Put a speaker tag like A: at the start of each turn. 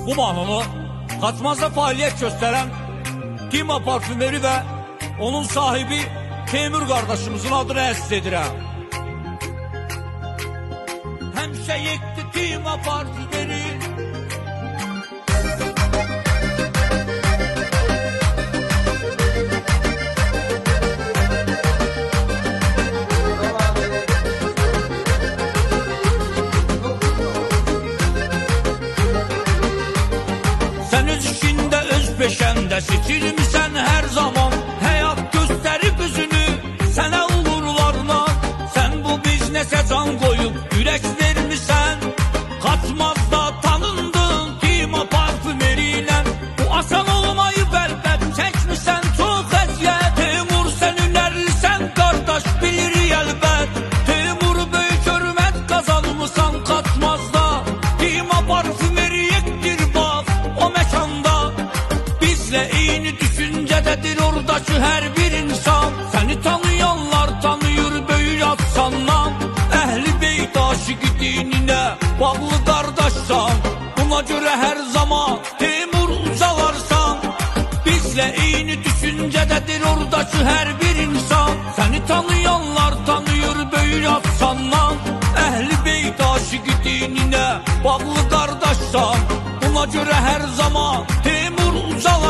A: Bu mahnını Xaçmazda fəaliyyət göstərən Dima parfümeri və onun sahibi Teymur qardaşımızın adını əsas edirəm. Həmişə yekdi Dima parfümeri. Sən öz işində, öz peşəndə seçilmisən hər zaman. Həyat göstərib üzünü sənə uğurlarla. Sən bu biznesə can qoyub ürək vermisən. Xaçmazda tanındın Dima parfümeri ilə. Bu asan olmayıb əlbət, çəkmisən çox əziyyət. Teymur sən ünərlisən qardaş, bilirik əlbət. Teymur böyük hörmət qazanmısan Xaçmazda. Dima parfümeri yekdir bax o məkanda. Bizlə eyni düşüncədədir oradakı hər bir insan. Səni tanıyanlar tanıyır böyük afsandan. Əhli beyt aşıqı dininə bağlı qardaşsan. Buna görə hər zaman Teymur ucalarsan. Bizlə eyni düşüncədədir oradakı hər bir insan. Səni tanıyanlar tanıyır böyük afsandan. Əhli beyt aşıqı dininə bağlı qardaşsan. Buna görə hər zaman Teymur ucalarsan.